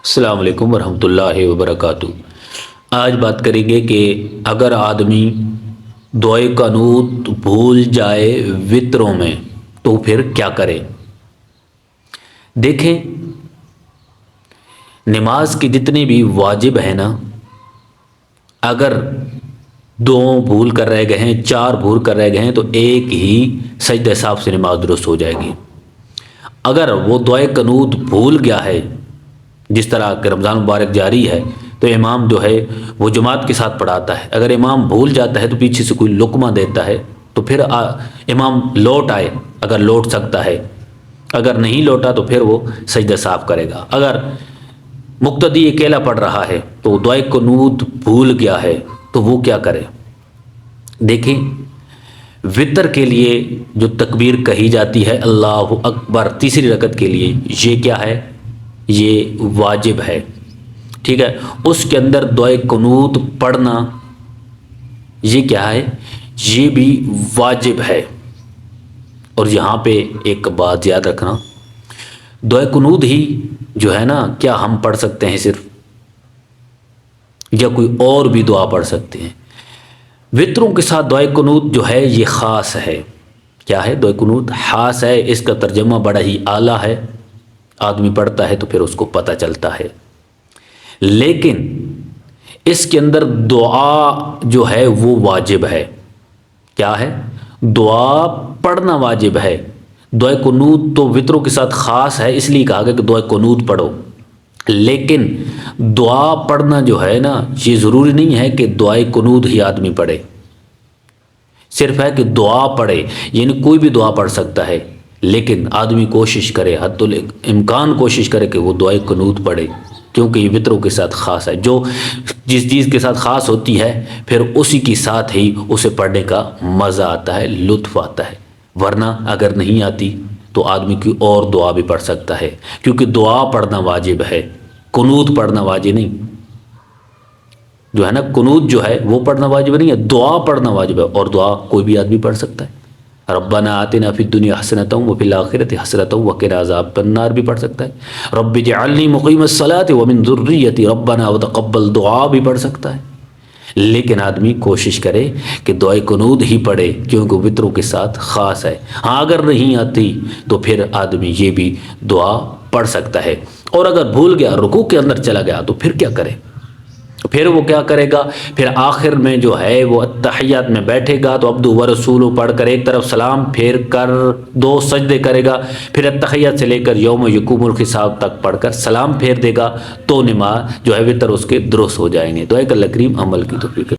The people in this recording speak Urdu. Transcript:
السلام علیکم ورحمۃ اللہ وبرکاتہ۔ آج بات کریں گے کہ اگر آدمی دعائے قنوت بھول جائے وطروں میں تو پھر کیا کرے۔ دیکھیں، نماز کے جتنے بھی واجب ہیں نا، اگر دو بھول کر رہ گئے ہیں، چار بھول کر رہ گئے ہیں، تو ایک ہی سجدہ حساب سے نماز درست ہو جائے گی۔ اگر وہ دعائے قنوت بھول گیا ہے، جس طرح کہ رمضان مبارک جاری ہے تو امام جو ہے وہ جماعت کے ساتھ پڑھاتا ہے، اگر امام بھول جاتا ہے تو پیچھے سے کوئی لقمہ دیتا ہے تو پھر امام لوٹ آئے اگر لوٹ سکتا ہے، اگر نہیں لوٹا تو پھر وہ سجدہ صاف کرے گا۔ اگر مقتدی اکیلا پڑھ رہا ہے تو دعائے قنوت بھول گیا ہے تو وہ کیا کرے۔ دیکھیں، وطر کے لیے جو تکبیر کہی جاتی ہے اللہ اکبر تیسری رکعت کے لیے، یہ کیا ہے؟ یہ واجب ہے، ٹھیک ہے۔ اس کے اندر دعائے قنوت پڑھنا یہ کیا ہے؟ یہ بھی واجب ہے۔ اور یہاں پہ ایک بات یاد رکھنا، دعائے قنوت ہی جو ہے نا، کیا ہم پڑھ سکتے ہیں صرف، یا کوئی اور بھی دعا پڑھ سکتے ہیں؟ وطروں کے ساتھ دعائے قنوت جو ہے یہ خاص ہے۔ کیا ہے؟ دعائے قنوت خاص ہے، اس کا ترجمہ بڑا ہی اعلیٰ ہے، آدمی پڑھتا ہے تو پھر اس کو پتہ چلتا ہے۔ لیکن اس کے اندر دعا جو ہے وہ واجب ہے۔ کیا ہے؟ دعا پڑھنا واجب ہے۔ دعائے قنوت تو وطروں کے ساتھ خاص ہے، اس لیے کہا گیا کہ دعائے قنوت پڑھو، لیکن دعا پڑھنا جو ہے نا، یہ ضروری نہیں ہے کہ دعائے قنوت ہی آدمی پڑھے، صرف ہے کہ دعا پڑھے، یعنی کوئی بھی دعا پڑھ سکتا ہے، لیکن آدمی کوشش کرے، حد الامکان کوشش کرے کہ وہ دعائے قنوت پڑھے، کیونکہ یہ وطروں کے ساتھ خاص ہے۔ جو جس چیز کے ساتھ خاص ہوتی ہے پھر اسی کے ساتھ ہی اسے پڑھنے کا مزہ آتا ہے، لطف آتا ہے، ورنہ اگر نہیں آتی تو آدمی کی اور دعا بھی پڑھ سکتا ہے، کیونکہ دعا پڑھنا واجب ہے، قنوت پڑھنا واجب نہیں، جو ہے نا قنوت جو ہے وہ پڑھنا واجب نہیں ہے، دعا پڑھنا واجب ہے، اور دعا کوئی بھی آدمی پڑھ سکتا ہے۔ ربنا آتنا فی الدنیا حسنۃ وفی الآخرۃ حسنۃ وقنا عذاب النار بھی پڑھ سکتا ہے۔ رب اجعلنی مقیم الصلاۃ ومن ذریتی ربنا وتقبل دعا بھی پڑھ سکتا ہے۔ لیکن آدمی کوشش کرے کہ دعائے قنوت ہی پڑھے، کیونکہ وطروں کے ساتھ خاص ہے۔ ہاں اگر نہیں آتی تو پھر آدمی یہ بھی دعا پڑھ سکتا ہے۔ اور اگر بھول گیا، رکوع کے اندر چلا گیا، تو پھر کیا کرے؟ پھر وہ کیا کرے گا؟ پھر آخر میں جو ہے وہ التحیات میں بیٹھے گا تو عبدہ ورسولہ پڑھ کر ایک طرف سلام پھیر کر 2 سجدے کرے گا، پھر التحیات سے لے کر یوم یقوم الحساب تک پڑھ کر سلام پھیر دے گا، تو نماز جو ہے وطر اس کے درست ہو جائیں گے۔ دعائے کہ اللہ کریم عمل کی توفیق